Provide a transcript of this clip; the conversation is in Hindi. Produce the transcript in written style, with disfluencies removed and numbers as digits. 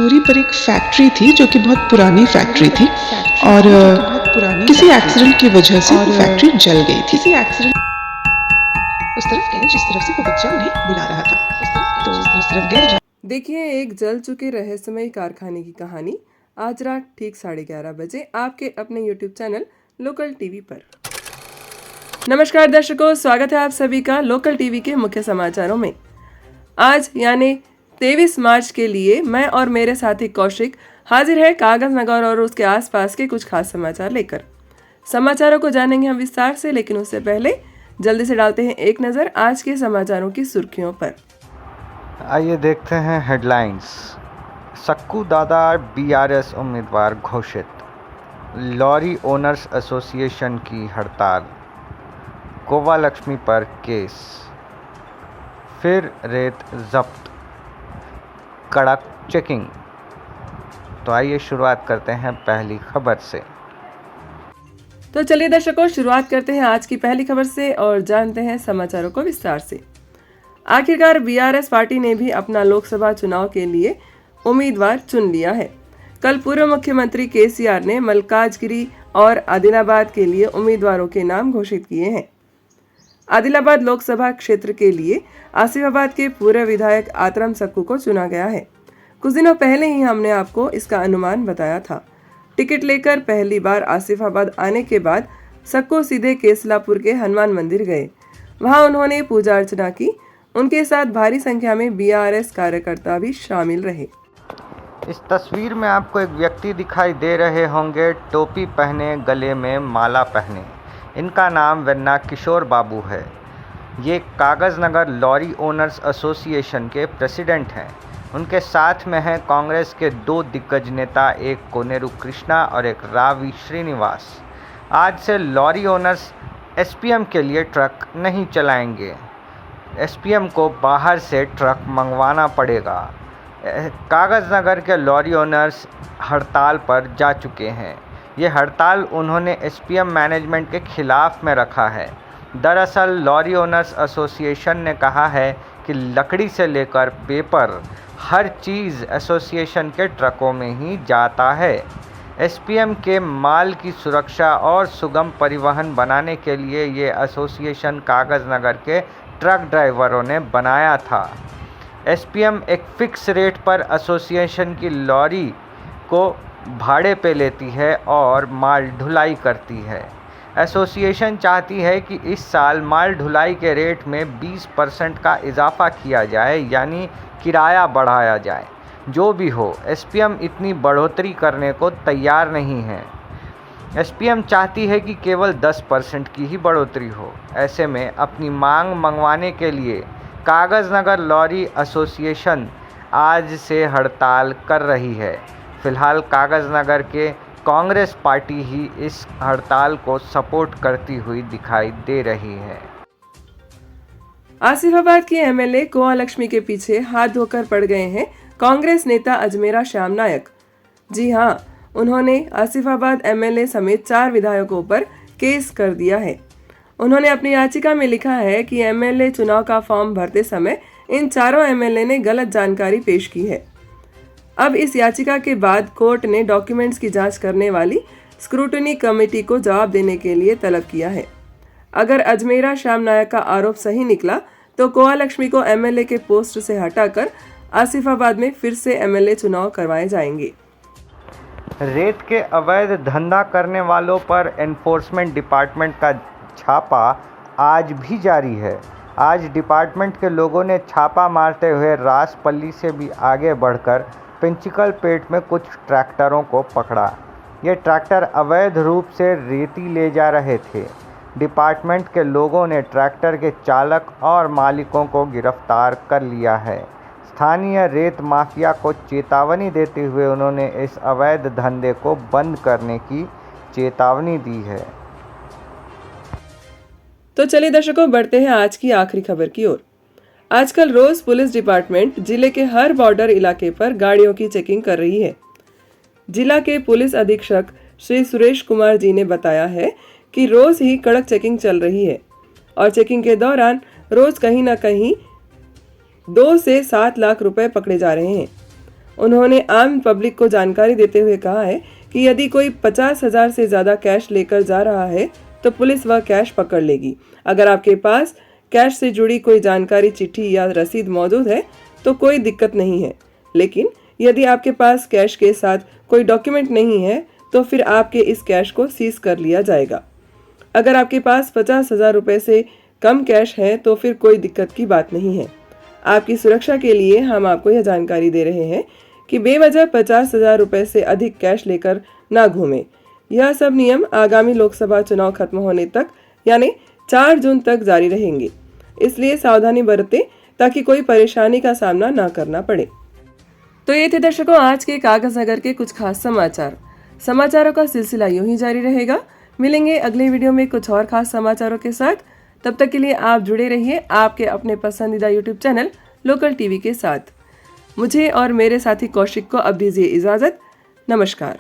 दूरी पर एक फैक्ट्री थी जो कि बहुत पुरानी फैक्ट्री थी और किसी एक्सीडेंट की वजह से फैक्ट्री जल गई थी। किसी एक्सीडेंट उस तरफ गए जिस तरफ से वो बच्चा उन्हें बुला रहा था, तो उस तरफ गए। देखिए एक जल चुके रहस्यमय कारखाने की कहानी आज रात ठीक 11:30 बजे आपके अपने YouTube चैनल लोकल टीवी पर। नमस्कार दर्शकों, स्वागत है आप सभी का लोकल टीवी के मुख्य समाचारों में। आज यानी 23 मार्च के लिए मैं और मेरे साथी कौशिक हाजिर है कागज नगर और उसके आसपास के कुछ खास समाचार लेकर। समाचारों को जानेंगे हम विस्तार से, लेकिन उससे पहले जल्दी से डालते हैं एक नज़र आज के समाचारों की सुर्खियों पर। आइए देखते हैं हेडलाइंस। सक्कू दादा बीआरएस उम्मीदवार घोषित, लॉरी ओनर्स एसोसिएशन की हड़ताल, कोवा लक्ष्मी पर केस, फिर रेत जब्त, कड़क चेकिंग। तो आइए शुरुआत करते हैं पहली खबर से। तो चलिए दर्शकों, शुरुआत करते हैं आज की पहली खबर से और जानते हैं समाचारों को विस्तार से। आखिरकार बीआरएस पार्टी ने भी अपना लोकसभा चुनाव के लिए उम्मीदवार चुन लिया है। कल पूर्व मुख्यमंत्री केसीआर ने मल्काजगिरी और आदिलाबाद के लिए उम्मीदवारों के नाम घोषित किए हैं। आदिलाबाद लोकसभा क्षेत्र के लिए आसिफाबाद के पूर्व विधायक आतरम सक्कू को चुना गया है। कुछ दिनों पहले ही हमने आपको इसका अनुमान बताया था। टिकट लेकर पहली बार आसिफाबाद आने के बाद सक्कू सीधे केसलापुर के हनुमान मंदिर गए। वहां उन्होंने पूजा अर्चना की। उनके साथ भारी संख्या में बीआरएस कार्यकर्ता भी शामिल रहे। इस तस्वीर में आपको एक व्यक्ति दिखाई दे रहे होंगे, टोपी पहने, गले में माला पहने। इनका नाम वेन्ना किशोर बाबू है। ये कागज नगर लॉरी ओनर्स एसोसिएशन के प्रेसिडेंट हैं। उनके साथ में हैं कांग्रेस के दो दिग्गज नेता, एक कोनेरू कृष्णा और एक रावी श्रीनिवास। आज से लॉरी ओनर्स एसपीएम के लिए ट्रक नहीं चलाएंगे। एसपीएम को बाहर से ट्रक मंगवाना पड़ेगा। कागज नगर के लॉरी ओनर्स हड़ताल पर जा चुके हैं। ये हड़ताल उन्होंने एसपीएम मैनेजमेंट के खिलाफ में रखा है। दरअसल लॉरी ओनर्स एसोसिएशन ने कहा है कि लकड़ी से लेकर पेपर हर चीज़ एसोसिएशन के ट्रकों में ही जाता है। एसपीएम के माल की सुरक्षा और सुगम परिवहन बनाने के लिए ये एसोसिएशन कागज नगर के ट्रक ड्राइवरों ने बनाया था। एसपीएम एक फिक्स रेट पर एसोसिएशन की लॉरी को भाड़े पे लेती है और माल ढुलाई करती है। एसोसिएशन चाहती है कि इस साल माल ढुलाई के रेट में 20% का इजाफा किया जाए, यानी किराया बढ़ाया जाए। जो भी हो, एसपीएम इतनी बढ़ोतरी करने को तैयार नहीं है। एसपीएम चाहती है कि केवल 10% की ही बढ़ोतरी हो। ऐसे में अपनी मांग मंगवाने के लिए कागज नगर लॉरी एसोसिएशन आज से हड़ताल कर रही है। फिलहाल कागज नगर के कांग्रेस पार्टी ही इस हड़ताल को सपोर्ट करती हुई दिखाई दे रही है। आसिफाबाद के एमएलए कोवा लक्ष्मी के पीछे हाथ धोकर पड़ गए हैं कांग्रेस नेता अजमेरा श्याम नायक। जी हां, उन्होंने आसिफाबाद एमएलए समेत 4 विधायकों पर केस कर दिया है। उन्होंने अपनी याचिका में लिखा है कि एमएलए चुनाव का फॉर्म भरते समय इन चारों एमएलए ने गलत जानकारी पेश की है। अब इस याचिका के बाद कोर्ट ने डॉक्यूमेंट्स की जांच करने वाली स्क्रूटनी कमेटी को जवाब देने के लिए तलब किया है। अगर अजमेरा श्याम नायक का आरोप सही निकला तो कोवा लक्ष्मी को एमएलए के पोस्ट से हटाकर आसिफाबाद में फिर से एमएलए चुनाव करवाए जाएंगे। रेत के अवैध धंधा करने वालों पर एनफोर्समेंट डिपार्टमेंट का छापा आज भी जारी है। आज डिपार्टमेंट के लोगों ने छापा मारते हुए रासपल्ली से भी आगे बढ़कर पिंचिकल पेट में कुछ ट्रैक्टरों को पकड़ा। ये ट्रैक्टर अवैध रूप से रेती ले जा रहे थे। डिपार्टमेंट के लोगों ने ट्रैक्टर के चालक और मालिकों को गिरफ्तार कर लिया है। स्थानीय रेत माफिया को चेतावनी देते हुए उन्होंने इस अवैध धंधे को बंद करने की चेतावनी दी है। तो चलिए दर्शकों, बढ़ते हैं आज की आखिरी खबर की ओर। आजकल रोज पुलिस डिपार्टमेंट जिले के हर बॉर्डर इलाके पर गाड़ियों की चेकिंग कर रही है। जिला के पुलिस अधीक्षक श्री सुरेश कुमार जी ने बताया है कि रोज ही कड़क चेकिंग चल रही है और चेकिंग के दौरान रोज कहीं न कहीं 2 से 7 लाख रुपए पकड़े जा रहे हैं। उन्होंने आम पब्लिक को जानकारी देते हुए कहा है कि यदि कोई 50,000 से ज़्यादा कैश लेकर जा रहा है तो पुलिस वह कैश पकड़ लेगी। अगर आपके पास कैश से जुड़ी कोई जानकारी, चिट्ठी या रसीद मौजूद है तो कोई दिक्कत नहीं है, लेकिन यदि आपके पास कैश के साथ कोई डॉक्यूमेंट नहीं है तो फिर आपके इस कैश को सीज कर लिया जाएगा। अगर आपके पास 50,000 रुपये से कम कैश है तो फिर कोई दिक्कत की बात नहीं है। आपकी सुरक्षा के लिए हम आपको यह जानकारी दे रहे हैं कि बेवजह 50,000 रुपये से अधिक कैश लेकर ना घूमें। यह सब नियम आगामी लोकसभा चुनाव खत्म होने तक यानी 4 जून तक जारी रहेंगे, इसलिए सावधानी बरतें ताकि कोई परेशानी का सामना ना करना पड़े। तो ये थे दर्शकों आज के कागज नगर के कुछ खास समाचार। समाचारों का सिलसिला यूं ही जारी रहेगा। मिलेंगे अगले वीडियो में कुछ और खास समाचारों के साथ। तब तक के लिए आप जुड़े रहिए आपके अपने पसंदीदा यूट्यूब चैनल लोकल टीवी के साथ। मुझे और मेरे साथी कौशिक को अब दीजिए इजाजत। नमस्कार।